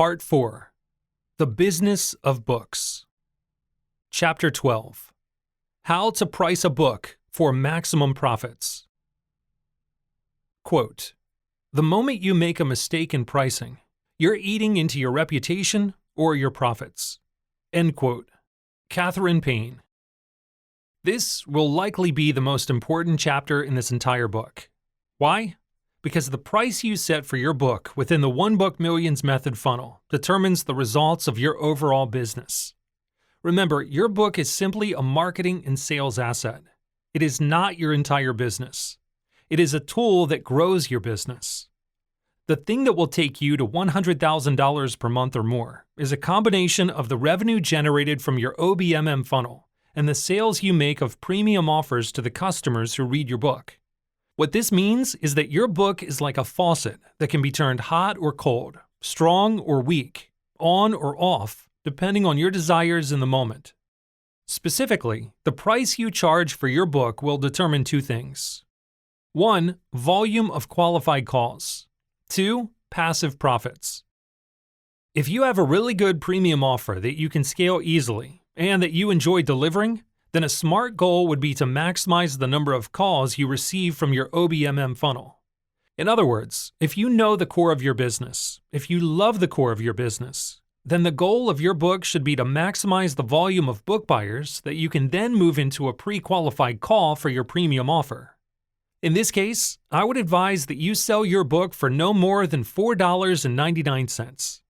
Part 4. The Business of Books. Chapter 12. How to Price a Book for Maximum Profits. Quote, "The moment you make a mistake in pricing, you're eating into your reputation or your profits." End quote. Catherine Payne. This will likely be the most important chapter in this entire book. Why? Because the price you set for your book within the One Book Millions method funnel determines the results of your overall business. Remember, your book is simply a marketing and sales asset. It is not your entire business. It is a tool that grows your business. The thing that will take you to $100,000 per month or more is a combination of the revenue generated from your OBMM funnel and the sales you make of premium offers to the customers who read your book. What this means is that your book is like a faucet that can be turned hot or cold, strong or weak, on or off, depending on your desires in the moment. Specifically, the price you charge for your book will determine two things. 1. Volume of qualified calls. 2. Passive profits. If you have a really good premium offer that you can scale easily and that you enjoy delivering, then a smart goal would be to maximize the number of calls you receive from your OBMM funnel. In other words, if you know the core of your business, if you love the core of your business, then the goal of your book should be to maximize the volume of book buyers that you can then move into a pre-qualified call for your premium offer. In this case, I would advise that you sell your book for no more than $4.99.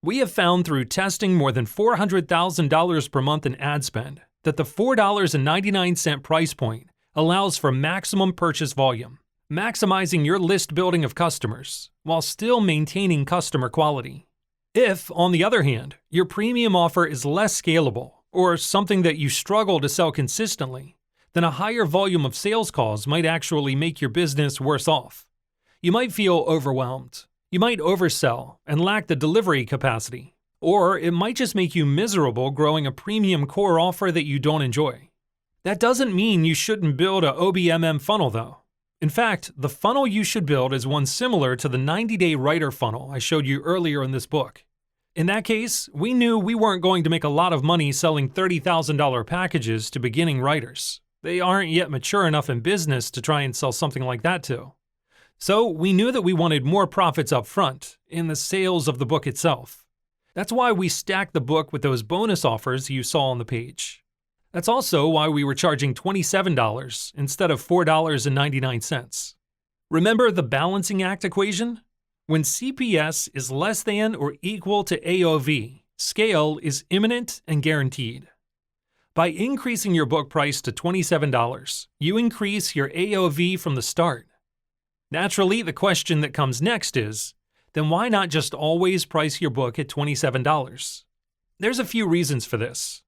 We have found through testing more than $400,000 per month in ad spend that the $4.99 price point allows for maximum purchase volume, maximizing your list building of customers while still maintaining customer quality. If, on the other hand, your premium offer is less scalable or something that you struggle to sell consistently, then a higher volume of sales calls might actually make your business worse off. You might feel overwhelmed. You might oversell and lack the delivery capacity. Or it might just make you miserable growing a premium core offer that you don't enjoy. That doesn't mean you shouldn't build a OBMM funnel though. In fact, the funnel you should build is one similar to the 90-day writer funnel I showed you earlier in this book. In that case, we knew we weren't going to make a lot of money selling $30,000 packages to beginning writers. They aren't yet mature enough in business to try and sell something like that to. So we knew that we wanted more profits up front in the sales of the book itself. That's why we stacked the book with those bonus offers you saw on the page. That's also why we were charging $27 instead of $4.99. Remember the balancing act equation? When CPS is less than or equal to AOV, scale is imminent and guaranteed. By increasing your book price to $27, you increase your AOV from the start. Naturally, the question that comes next is, then why not just always price your book at $27? There's a few reasons for this.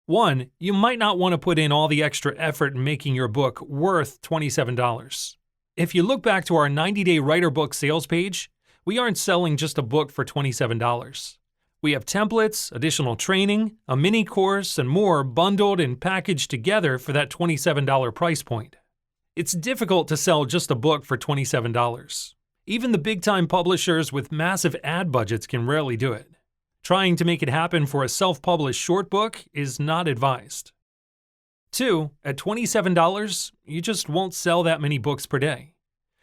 1, you might not want to put in all the extra effort in making your book worth $27. If you look back to our 90-day writer book sales page, we aren't selling just a book for $27. We have templates, additional training, a mini course, and more bundled and packaged together for that $27 price point. It's difficult to sell just a book for $27. Even the big-time publishers with massive ad budgets can rarely do it. Trying to make it happen for a self-published short book is not advised. 2, at $27, you just won't sell that many books per day.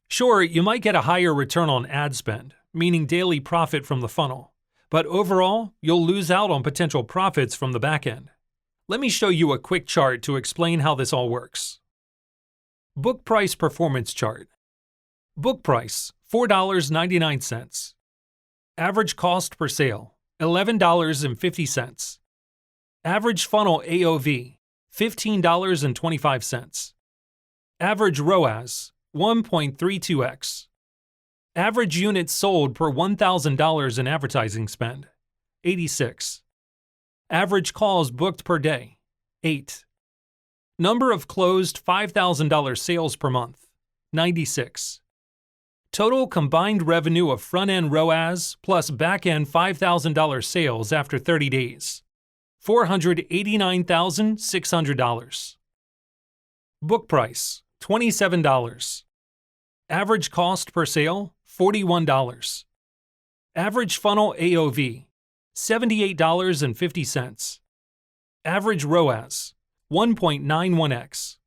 Sure, you might get a higher return on ad spend, meaning daily profit from the funnel, but overall, you'll lose out on potential profits from the back end. Let me show you a quick chart to explain how this all works. Book price performance chart. Book price, $4.99. Average cost per sale, $11.50. Average funnel AOV, $15.25. Average ROAS, 1.32x. Average units sold per $1,000 in advertising spend, 86. Average calls booked per day, 8. Number of closed $5,000 sales per month, 96. Total combined revenue of front-end ROAS plus back-end $5,000 sales after 30 days, $489,600. Book price, $27. Average cost per sale, $41. Average funnel AOV, $78.50. Average ROAS, 1.91x.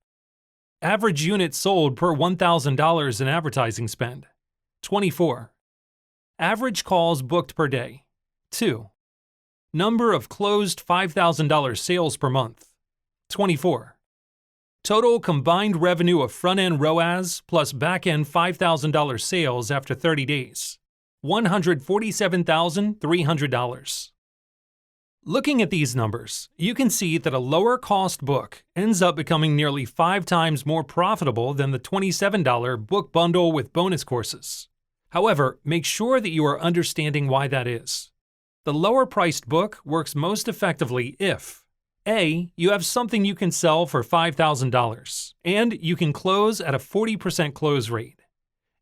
Average units sold per $1,000 in advertising spend, 24. Average calls booked per day, 2. Number of closed $5,000 sales per month, 24. Total combined revenue of front-end ROAS plus back-end $5,000 sales after 30 days, $147,300. Looking at these numbers, you can see that a lower-cost book ends up becoming nearly 5 times more profitable than the $27 book bundle with bonus courses. However, make sure that you are understanding why that is. The lower-priced book works most effectively if A. You have something you can sell for $5,000, and you can close at a 40% close rate.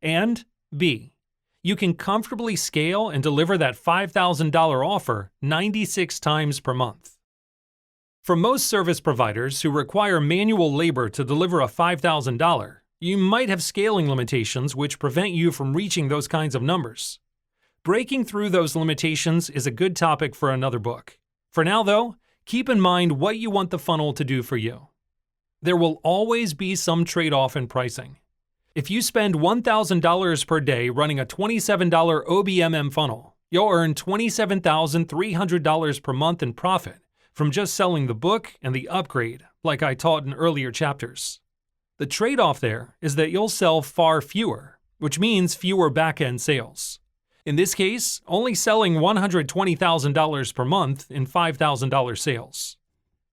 And B. You can comfortably scale and deliver that $5,000 offer 96 times per month. For most service providers who require manual labor to deliver a $5,000, you might have scaling limitations which prevent you from reaching those kinds of numbers. Breaking through those limitations is a good topic for another book. For now, though, keep in mind what you want the funnel to do for you. There will always be some trade-off in pricing. If you spend $1,000 per day running a $27 OBMM funnel, you'll earn $27,300 per month in profit from just selling the book and the upgrade, like I taught in earlier chapters. The trade-off there is that you'll sell far fewer, which means fewer back-end sales. In this case, only selling $120,000 per month in $5,000 sales.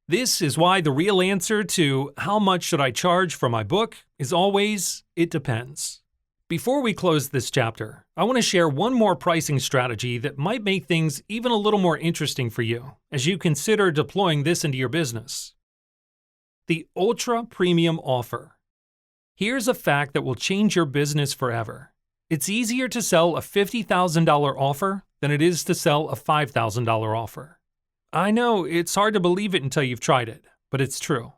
This is why the real answer to how much should I charge for my book is always, it depends. Before we close this chapter, I want to share one more pricing strategy that might make things even a little more interesting for you as you consider deploying this into your business. The Ultra Premium Offer. Here's a fact that will change your business forever. It's easier to sell a $50,000 offer than it is to sell a $5,000 offer. I know it's hard to believe it until you've tried it, but it's true.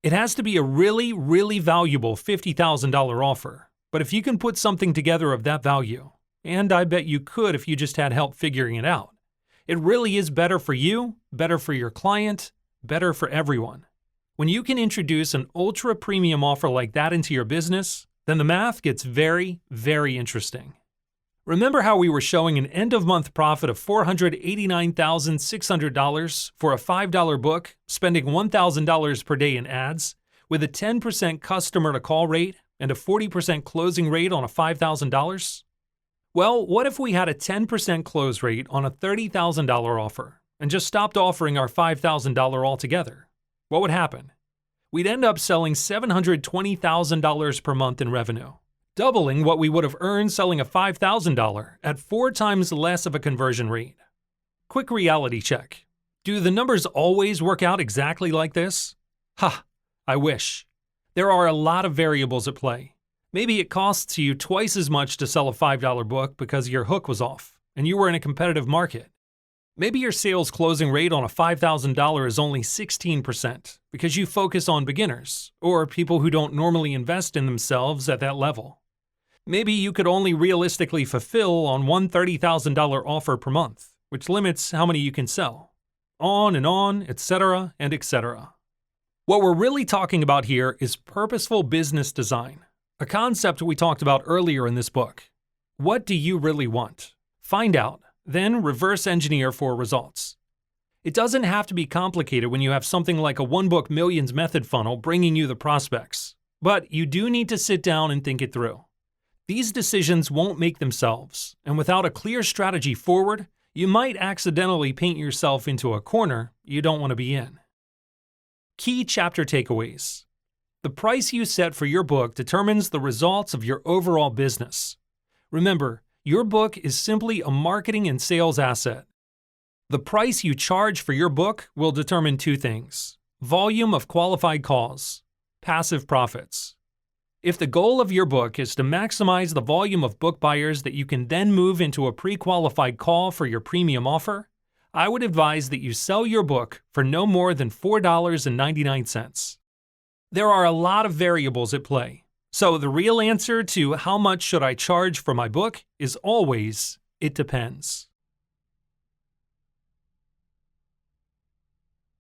It has to be a really, really valuable $50,000 offer, but if you can put something together of that value, and I bet you could if you just had help figuring it out, it really is better for you, better for your client, better for everyone. When you can introduce an ultra premium offer like that into your business, then the math gets very, very interesting. Remember how we were showing an end-of-month profit of $489,600 for a $5 book, spending $1,000 per day in ads, with a 10% customer-to-call rate and a 40% closing rate on a $5,000? Well, what if we had a 10% close rate on a $30,000 offer and just stopped offering our $5,000 altogether? What would happen? We'd end up selling $720,000 per month in revenue, doubling what we would have earned selling a $5,000 at 4 times less of a conversion rate. Quick reality check. Do the numbers always work out exactly like this? Ha! I wish. There are a lot of variables at play. Maybe it costs you twice as much to sell a $5 book because your hook was off, and you were in a competitive market. Maybe your sales closing rate on a $5,000 is only 16% because you focus on beginners or people who don't normally invest in themselves at that level. Maybe you could only realistically fulfill on one $30,000 offer per month, which limits how many you can sell. On, etc., and etc. What we're really talking about here is purposeful business design, a concept we talked about earlier in this book. What do you really want? Find out, then reverse engineer for results. It doesn't have to be complicated when you have something like a one-book millions method funnel bringing you the prospects, but you do need to sit down and think it through. These decisions won't make themselves, and without a clear strategy forward, you might accidentally paint yourself into a corner you don't want to be in. Key chapter takeaways. The price you set for your book determines the results of your overall business. Remember, your book is simply a marketing and sales asset. The price you charge for your book will determine 2 things: volume of qualified calls, passive profits. If the goal of your book is to maximize the volume of book buyers that you can then move into a pre-qualified call for your premium offer, I would advise that you sell your book for no more than $4.99. There are a lot of variables at play, so the real answer to how much should I charge for my book is always, It depends.